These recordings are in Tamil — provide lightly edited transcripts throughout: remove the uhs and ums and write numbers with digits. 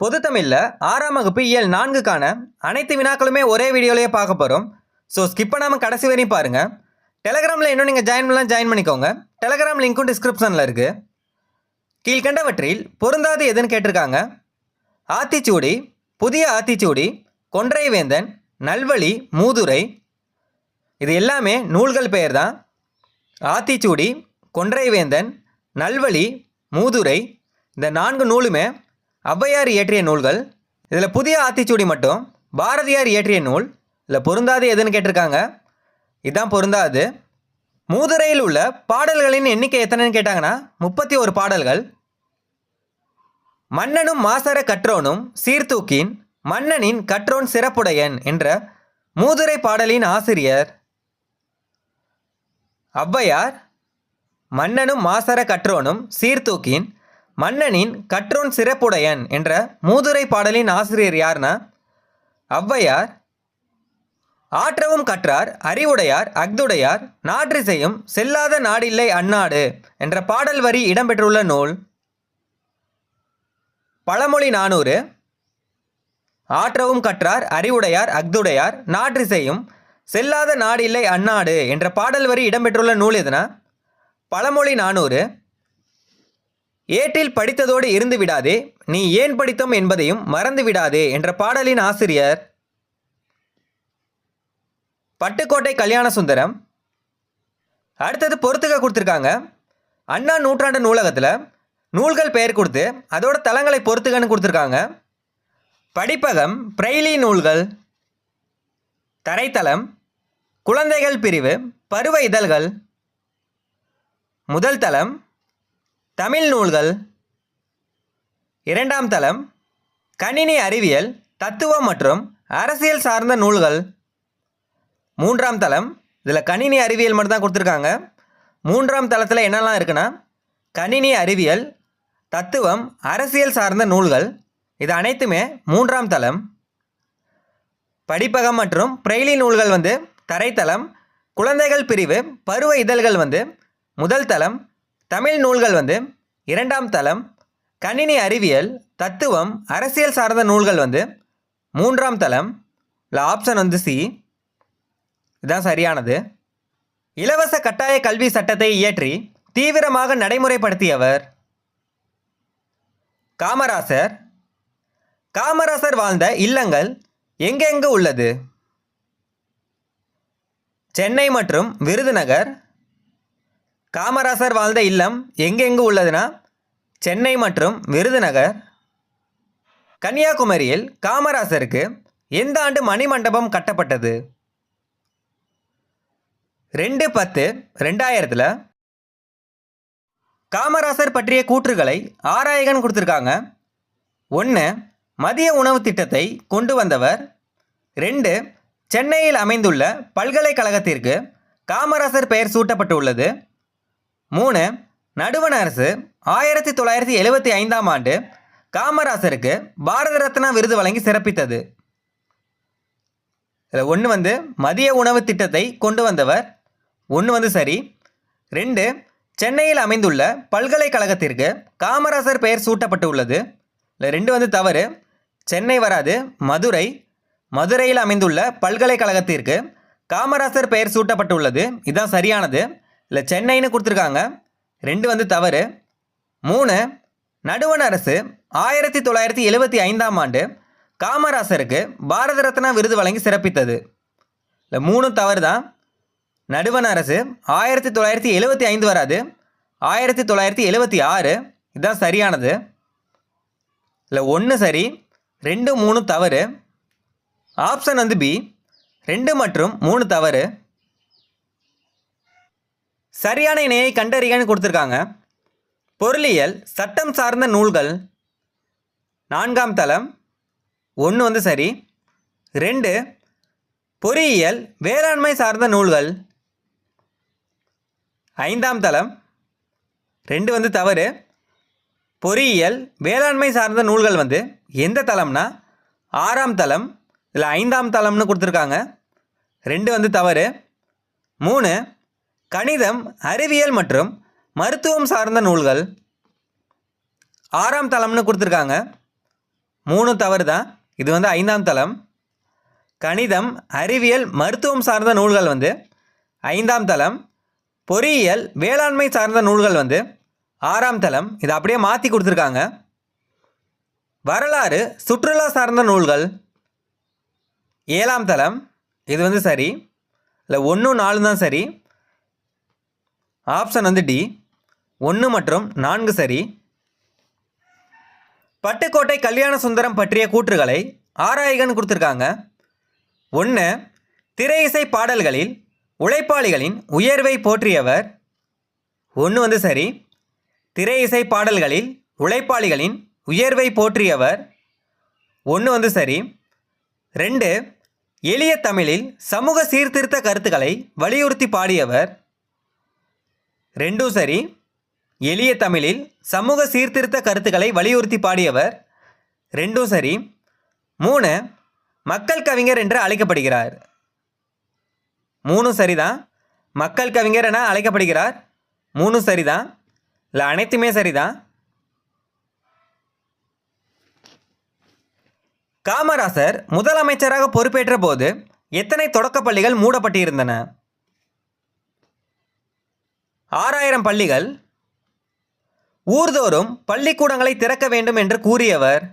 பொதுத்தமிழில் 6ஆம் வகுப்பு இயல் 4க்கான அனைத்து வினாக்களுமே ஒரே வீடியோலேயே பார்க்க போகிறோம். ஸோ ஸ்கிப் பண்ணாமல் கடைசி வரையும் பாருங்கள். டெலகிராமில் இன்னும் நீங்கள் ஜாயின் பண்ணிக்கோங்க. டெலகிராம் லிங்க்கும் டிஸ்கிரிப்ஷனில் இருக்குது. கீழ்கண்டவற்றில் பொருந்தாது எதுன்னு கேட்டிருக்காங்க. ஆத்திச்சூடி, புதிய ஆத்திச்சூடி, கொன்றை வேந்தன், நல்வழி, மூதுரை. இது எல்லாமே நூல்கள் பெயர் தான். ஆத்திச்சூடி, கொன்றை வேந்தன், நல்வழி, மூதுரை இந்த 4 நூலுமே ஔவையார் இயற்றிய நூல்கள். இதில் புதிய ஆத்திச்சூடி மட்டும் பாரதியார் இயற்றிய நூல். இதில் பொருந்தாது எதுன்னு கேட்டிருக்காங்க. இதுதான் பொருந்தாது. மூதுரையில் உள்ள பாடல்களின் எண்ணிக்கை எத்தனைன்னு கேட்டாங்கன்னா 31 பாடல்கள். மன்னனும் மாசற கற்றோனும் சீர்தூக்கின் மன்னனின் கற்றோன் சிறப்புடையன் என்ற மூதுரை பாடலின் ஆசிரியர் ஔவையார். மன்னனும் மாசற கற்றோனும் சீர்தூக்கின் மன்னனின் கற்றோன் சிறப்புடையன் என்ற மூதுரை பாடலின் ஆசிரியர் யார்னா ஔவையார். ஆற்றவும் கற்றார் அறிவுடையார் அஃதுடையார் நாற்றிசையும் செல்லாத நாடில்லை அந்நாடு என்ற பாடல் வரி இடம்பெற்றுள்ள நூல் பழமொழி 400. ஆற்றவும் கற்றார் அறிவுடையார் அஃதுடையார் நாற்றிசையும் செல்லாத நாடில்லை அந்நாடு என்ற பாடல் வரி இடம்பெற்றுள்ள நூல் எதுனா பழமொழி 400. ஏட்டில் படித்ததோடு இருந்து விடாதே, நீ ஏன் படித்தோம் என்பதையும் மறந்து விடாதே என்ற பாடலின் ஆசிரியர் பட்டுக்கோட்டை கல்யாண சுந்தரம். அடுத்தது பொறுத்துக்க கொடுத்துருக்காங்க. அண்ணா நூற்றாண்டு நூலகத்தில் நூல்கள் பெயர் கொடுத்து அதோட தளங்களை பொறுத்துக்கன்னு கொடுத்துருக்காங்க. படிப்பகம் பிரெய்லி நூல்கள், தரைத்தளம் குழந்தைகள் பிரிவு பருவ இதழ்கள், முதல் தளம் தமிழ் நூல்கள், இரண்டாம் தளம் கணினி அறிவியல் தத்துவம் மற்றும் அரசியல் சார்ந்த நூல்கள், மூன்றாம் தளம் இதில் கணினி அறிவியல் மட்டும் தான் கொடுத்துருக்காங்க. மூன்றாம் தளத்தில் என்னெல்லாம் இருக்குன்னா கணினி அறிவியல் தத்துவம் அரசியல் சார்ந்த நூல்கள். இது அனைத்துமே மூன்றாம் தளம். படிப்பகம் மற்றும் பிரெய்லி நூல்கள் தரைத்தளம், குழந்தைகள் பிரிவு பருவ இதழ்கள் முதல் தளம், தமிழ் நூல்கள் இரண்டாம் தளம், கணினி அறிவியல் தத்துவம் அரசியல் சார்ந்த நூல்கள் மூன்றாம் தளம். இல்லை ஆப்ஷன் சி இதுதான் சரியானது. இலவச கட்டாய கல்வி சட்டத்தை இயற்றி தீவிரமாக நடைமுறைப்படுத்தியவர் காமராசர். காமராசர் வாழ்ந்த இல்லங்கள் எங்கெங்கு உள்ளது? சென்னை மற்றும் விருதுநகர். காமராசர் வாழ்ந்த இல்லம் எங்கெங்கு உள்ளதுன்னா சென்னை மற்றும் விருதுநகர். கன்னியாகுமரியில் காமராசருக்கு எந்த ஆண்டு மணிமண்டபம் கட்டப்பட்டது? 2/10/2000. காமராசர் பற்றிய கூற்றுகளை ஆராயகன் கொடுத்துருக்காங்க. 1. மதிய உணவு திட்டத்தை கொண்டு வந்தவர். 2. சென்னையில் அமைந்துள்ள பல்கலைக்கழகத்திற்கு காமராசர் பெயர் சூட்டப்பட்டுள்ளது. 3. நடுவண் அரசு 1975ஆம் ஆண்டு காமராசருக்கு பாரத ரத்னா விருது வழங்கி சிறப்பித்தது. இதில் 1 மதிய உணவு திட்டத்தை கொண்டு வந்தவர். 1 சரி. 2 சென்னையில் அமைந்துள்ள பல்கலைக்கழகத்திற்கு காமராசர் பெயர் சூட்டப்பட்டுள்ளது. இல்லை 2 தவறு. சென்னை வராது, மதுரை. மதுரையில் அமைந்துள்ள பல்கலைக்கழகத்திற்கு காமராசர் பெயர் சூட்டப்பட்டுள்ளது. இதுதான் சரியானது. இல்லை சென்னைன்னு கொடுத்துருக்காங்க. 2 தவறு. 3 நடுவண் அரசு 1975ஆம் ஆண்டு காமராசருக்கு பாரத ரத்னா விருது வழங்கி சிறப்பித்தது. இல்லை 3 தவறு தான். நடுவண் அரசு 1975 வராது, 1976. இதுதான் சரியானது. இல்லை 1 சரி, 2 3 தவறு. ஆப்ஷன் பி 2 மற்றும் 3 தவறு. சரியான இணையை கண்டறியன்னு கொடுத்துருக்காங்க. பொருளியல் சட்டம் சார்ந்த நூல்கள் 4ஆம் தளம். 1 சரி. 2 பொறியியல் வேளாண்மை சார்ந்த நூல்கள் 5ஆம் தளம். 2 தவறு. பொறியியல் வேளாண்மை சார்ந்த நூல்கள் எந்த தளம்னா 6ஆம் தளம். இல்லை 5ஆம் தளம்னு கொடுத்துருக்காங்க. 2 தவறு. 3 கணிதம் அறிவியல் மற்றும் மருத்துவம் சார்ந்த நூல்கள் 6ஆம் தளம்னு கொடுத்துருக்காங்க. 3 தவறு தான். இது வந்து 5ஆம் தளம். கணிதம், அறிவியல், மருத்துவம் சார்ந்த நூல்கள் வந்து 5ஆம் தளம். பொறியியல், வேளாண்மை சார்ந்த நூல்கள் வந்து 6ஆம் தளம். இதை அப்படியே மாற்றி கொடுத்துருக்காங்க. வரலாறு, சுற்றுலா சார்ந்த நூல்கள் 7ஆம் தளம். இது வந்து சரி. இல்லை 1, 4 தான் சரி. ஆப்ஷன் வந்து டி. 1 மற்றும் 4 சரி. பட்டுக்கோட்டை கல்யாண சுந்தரம் பற்றிய கூற்றுகளை ஆராய்கன்னு கொடுத்துருக்காங்க. 1. திரை இசை பாடல்களில் உழைப்பாளிகளின் உயர்வை போற்றியவர். 1 வந்து சரி. திரை இசை பாடல்களில் உழைப்பாளிகளின் உயர்வை போற்றியவர். 1 வந்து சரி. 2. எளிய தமிழில் சமூக சீர்திருத்த கருத்துக்களை வலியுறுத்தி பாடியவர். 2 சரி. எளிய தமிழில் சமூக சீர்திருத்த கருத்துக்களை வலியுறுத்தி பாடியவர். 2 சரி. 3. மக்கள் கவிஞர் என்று அழைக்கப்படுகிறார். 3 சரிதான். மக்கள் கவிஞர் என அழைக்கப்படுகிறார். 3 சரிதான். இல்லை அனைத்துமே சரிதான். காமராசர் முதலமைச்சராக பொறுப்பேற்ற போது எத்தனை தொடக்கப்பள்ளிகள் மூடப்பட்டிருந்தன? 6000 பள்ளிகள். ஊர்தோறும் பள்ளிக்கூடங்களை திறக்க வேண்டும் என்று கூறியவர்.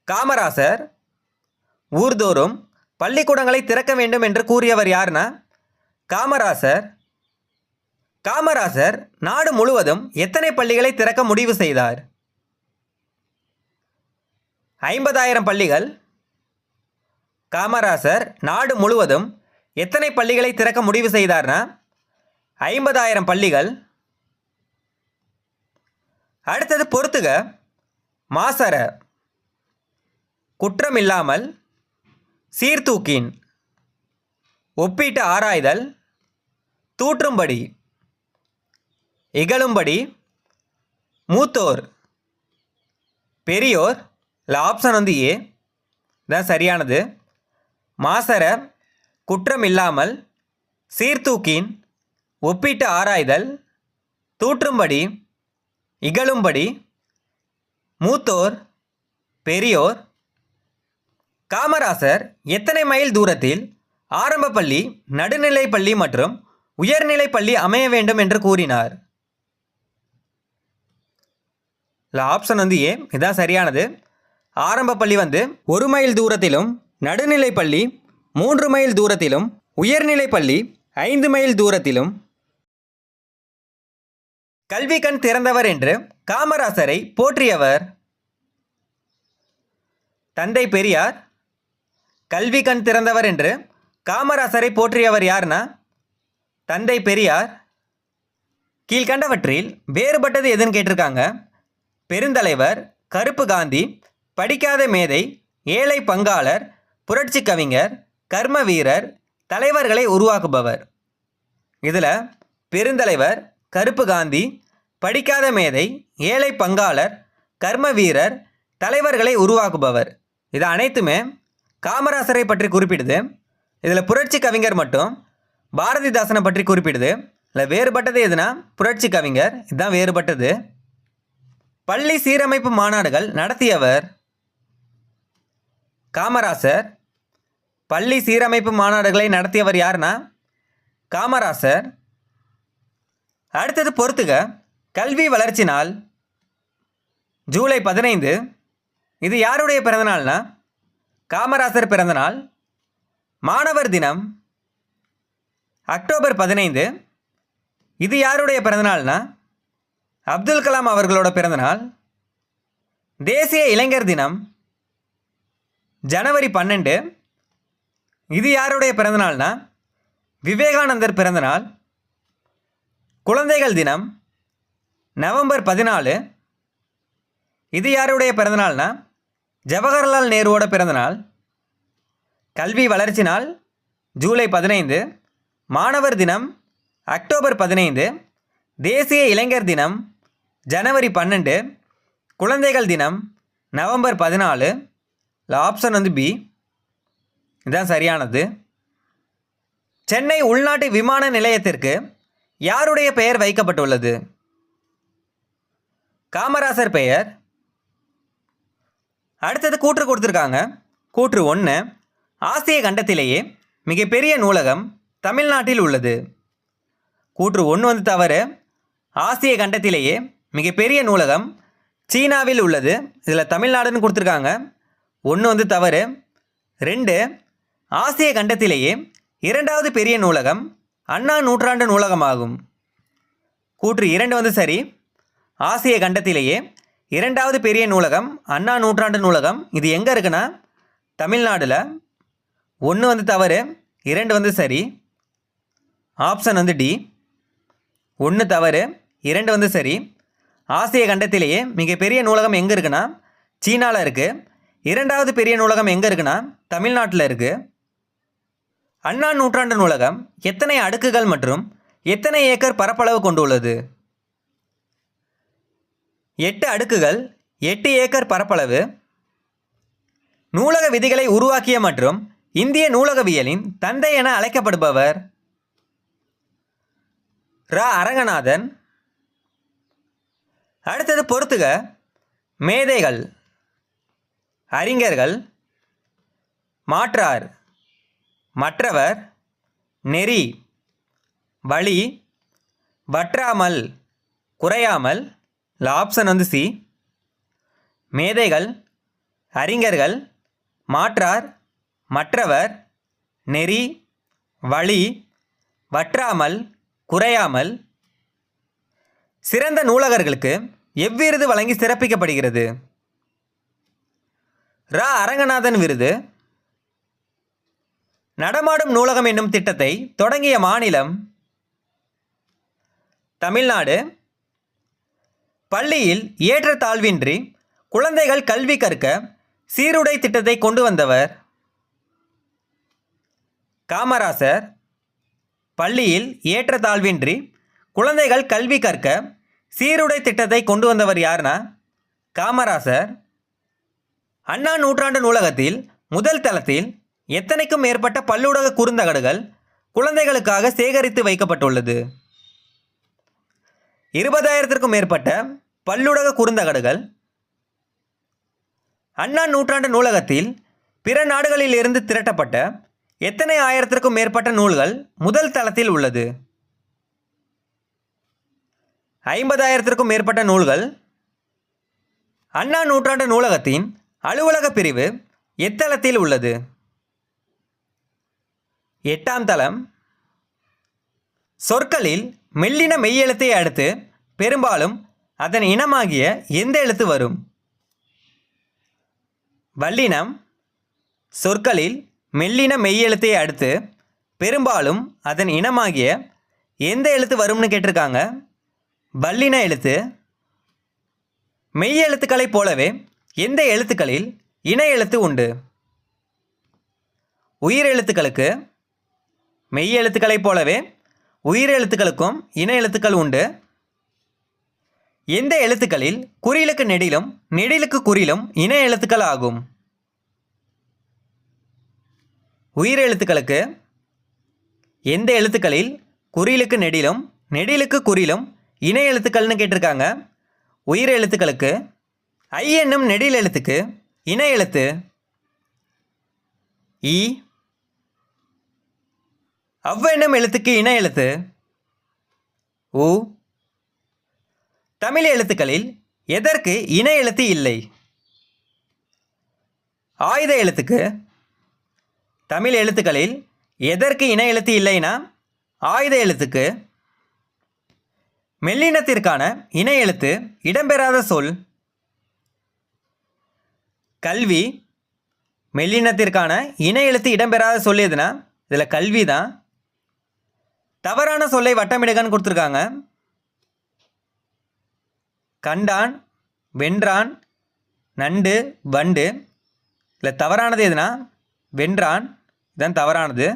காமராசர் ஊர்தோறும் பள்ளிக்கூடங்களை திறக்க வேண்டும் என்று கூறியவர் யாருன்னா காமராசர். காமராசர் நாடு முழுவதும் எத்தனை பள்ளிகளை திறக்க முடிவு செய்தார்? 50000 பள்ளிகள். காமராசர் நாடு முழுவதும் எத்தனை பள்ளிகளை திறக்க முடிவு செய்தார்னா 50000 பள்ளிகள். அடுத்தது பொறுத்துக. மாசற, குற்றமில்லாமல், சீர்தூக்கின், ஒப்பீட்டு ஆராய்தல், தூற்றும்படி, இகழும்படி, மூத்தோர், பெரியோர். இல்லை ஆப்ஷன் வந்து ஏ தான் சரியானது. மாசற, குற்றமில்லாமல், சீர்தூக்கின், ஒப்பீட்டு ஆராய்தல், தூற்றும்படி, இகழும்படி, மூத்தோர், பெரியோர். காமராசர் எத்தனை மைல் தூரத்தில் ஆரம்ப பள்ளி, நடுநிலை பள்ளி மற்றும் உயர்நிலை பள்ளி அமைய வேண்டும் என்று கூறினார்? இல்லை ஆப்ஷன் வந்து ஏ இதுதான் சரியானது. ஆரம்ப பள்ளி வந்து 1 மைல் தூரத்திலும், நடுநிலை பள்ளி 3 மைல் தூரத்திலும், உயர்நிலை பள்ளி 5 மைல் தூரத்திலும். கல்வி கண் திறந்தவர் என்று காமராசரை போற்றியவர். தந்தை பெரியார். கல்வி கண் திறந்தவர் என்று காமராசரை போற்றியவர் யாருன்னா தந்தை பெரியார். கீழ்கண்டவற்றில் வேறுபட்டது எதுன்னு கேட்டிருக்காங்க. பெருந்தலைவர், கருப்பு காந்தி, படிக்காத மேதை, ஏழை பங்காளர், புரட்சி கவிஞர், கர்ம வீரர், தலைவர்களை உருவாக்குபவர். இதில் பெருந்தலைவர், கருப்பு காந்தி, படிக்காத மேதை, ஏழை பங்காளர், கர்ம வீரர், தலைவர்களை உருவாக்குபவர். இது அனைத்துமே காமராசரை பற்றி குறிப்பிடுது. இதில் புரட்சி கவிஞர் மட்டும் பாரதிதாசனை பற்றி குறிப்பிடுது. இல்லை வேறுபட்டது எதுனா புரட்சி கவிஞர். இதுதான் வேறுபட்டது. பள்ளி சீரமைப்பு மாநாடுகள் நடத்தியவர். காமராசர். பள்ளி சீரமைப்பு மாநாடுகளை நடத்தியவர் யாருன்னா காமராசர். அடுத்தது பொறுத்துக. கல்வி வளர்ச்சி நாள் ஜூலை 15. இது யாருடைய பிறந்தநாள்னா காமராசர் பிறந்தநாள். மாணவர் தினம் அக்டோபர் 15. இது யாருடைய பிறந்தநாள்னா அப்துல் கலாம் அவர்களோட பிறந்தநாள். தேசிய இளைஞர் தினம் ஜனவரி 12. இது யாருடைய பிறந்தநாள்னா விவேகானந்தர் பிறந்தநாள். குழந்தைகள் தினம் நவம்பர் 14. இது யாருடைய பிறந்தநாள்னா ஜவஹர்லால் நேருவோட பிறந்தநாள். கல்வி வளர்ச்சி நாள் ஜூலை 15. மாணவர் தினம் அக்டோபர் 15. தேசிய இளைஞர் தினம் ஜனவரி 12. குழந்தைகள் தினம் நவம்பர் 14. ஆப்ஷன் வந்து பி இதுதான் சரியானது. சென்னை உள்நாட்டு விமான நிலையத்திற்கு யாருடைய பெயர் வைக்கப்பட்டுள்ளது? காமராசர் பெயர். அடுத்தது கூற்று கொடுத்துருக்காங்க. கூற்று 1, ஆசிய கண்டத்திலேயே மிகப்பெரிய நூலகம் தமிழ்நாட்டில் உள்ளது. கூற்று 1 வந்து தவறு. ஆசிய கண்டத்திலேயே மிகப்பெரிய நூலகம் சீனாவில் உள்ளது. இதில் தமிழ்நாடுன்னு கொடுத்துருக்காங்க. 1 வந்து தவறு. 2, ஆசிய கண்டத்திலேயே 2வது பெரிய நூலகம் அண்ணா நூற்றாண்டு நூலகமாகும். கூற்று 2 வந்து சரி. ஆசிய கண்டத்திலேயே 2வது பெரிய நூலகம் அண்ணா நூற்றாண்டு நூலகம். இது எங்கே இருக்குன்னா தமிழ்நாடில். 1 வந்து தவறு, 2 வந்து சரி. ஆப்ஷன் வந்து டி. 1 தவறு, 2 வந்து சரி. ஆசிய கண்டத்திலேயே மிகப்பெரிய நூலகம் எங்கே இருக்குன்னா சீனாவில் இருக்குது. 2வது பெரிய நூலகம் எங்கே இருக்குன்னா தமிழ்நாட்டில் இருக்குது. அண்ணா நூற்றாண்டு நூலகம் எத்தனை அடுக்குகள் மற்றும் எத்தனை ஏக்கர் பரப்பளவு கொண்டுள்ளது? 8 அடுக்குகள், 8 ஏக்கர் பரப்பளவு. நூலக விதிகளை உருவாக்கிய மற்றும் இந்திய நூலகவியலின் தந்தை என அழைக்கப்படுபவர் ரா. அரங்கநாதன். அடுத்தது பொறுத்துக. மேதைகள், அறிஞர்கள், மாற்றார், மற்றவர், நெறி, வழி, வற்றாமல், குறையாமல். ஆப்ஷன் வந்து சி. மேதைகள், அறிஞர்கள், மாற்றார், மற்றவர், நெறி, வழி, வற்றாமல், குறையாமல். சிறந்த நூலகர்களுக்கு எவ்விருது வழங்கி சிறப்பிக்கப்படுகிறது? ரா. அரங்கநாதன் விருது. நடமாடும் நூலகம் என்னும் திட்டத்தை தொடங்கிய மாநிலம் தமிழ்நாடு. பள்ளியில் ஏற்றத்தாழ்வின்றி குழந்தைகள் கல்வி கற்க சீருடை திட்டத்தை கொண்டு வந்தவர் காமராசர். பள்ளியில் ஏற்றத்தாழ்வின்றி குழந்தைகள் கல்வி கற்க சீருடை திட்டத்தை கொண்டு வந்தவர் யாருன்னா காமராசர். அண்ணா நூற்றாண்டு நூலகத்தில் முதல் தளத்தில் எத்தனைக்கும் மேற்பட்ட பல்லூடக குறுந்தகடுகள் குழந்தைகளுக்காக சேகரித்து வைக்கப்பட்டுள்ளது? 20,000க்கும் மேற்பட்ட பல்லூடக குறுந்தகடுகள். அண்ணா நூற்றாண்டு நூலகத்தில் பிற நாடுகளில் இருந்து திரட்டப்பட்ட எத்தனை ஆயிரத்திற்கும் மேற்பட்ட நூல்கள் முதல் தளத்தில் உள்ளது? 50,000த்திற்கும் மேற்பட்ட நூல்கள். அண்ணா நூற்றாண்டு நூலகத்தின் அலுவலக பிரிவு எத்தளத்தில் உள்ளது? 8ஆம் தளம். சொற்களில் மெல்லின மெய்யெழுத்தை அடுத்து பெரும்பாலும் அதன் இனமாகிய எந்த எழுத்து வரும்? வல்லினம். சொற்களில் மெல்லின மெய்யெழுத்தை அடுத்து பெரும்பாலும் அதன் இனமாகிய எந்த எழுத்து வரும்னு கேட்டிருக்காங்க. வல்லின எழுத்து. மெய் எழுத்துக்களைப் போலவே எந்த எழுத்துக்களில் இன எழுத்து உண்டு? உயிரெழுத்துக்களுக்கு. மெய் எழுத்துக்களைப் போலவே உயிரெழுத்துக்களுக்கும் இன எழுத்துக்கள் உண்டு. எந்த எழுத்துக்களில் குறிலுக்கு நெடிலும் நெடிலுக்கு குறிலும் இன எழுத்துக்கள் ஆகும்? உயிரெழுத்துக்களுக்கு. எந்த எழுத்துக்களில் குறிலுக்கு நெடிலும் நெடிலுக்கு குறிலும் இணை எழுத்துக்கள்னு கேட்டிருக்காங்க. உயிர் எழுத்துக்களுக்கு. ஐ என்னும் நெடில் எழுத்துக்கு இணை எழுத்து இ. என்னும் எழுத்துக்கு இணை எழுத்து உ. தமிழ் எழுத்துக்களில் எதற்கு இணை எழுத்து இல்லை? ஆயுத எழுத்துக்கு. தமிழ் எழுத்துக்களில் எதற்கு இணை எழுத்து இல்லைன்னா ஆயுத எழுத்துக்கு. மெல்லினத்திற்கான இணை எழுத்து இடம்பெறாத சொல். கல்வி. மெல்லினத்திற்கான இணை எழுத்து இடம்பெறாத சொல் எதுனா இதில் கல்வி தான். தவறான சொல்லை வட்டமிடுகன்னு கொடுத்துருக்காங்க. கண்டான், வென்றான், நண்டு, வண்டு. இல்லை தவறானது எதுனா வென்றான். இதுதான் தவறானது.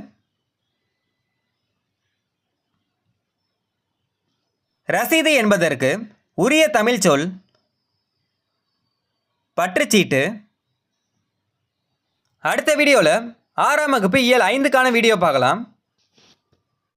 ரசீது என்பதற்கு உரிய தமிழ் சொல் பற்றுச்சீட்டு. அடுத்த வீடியோவில் 6ஆம் வகுப்பு இயல் 5க்கான வீடியோ பார்க்கலாம்.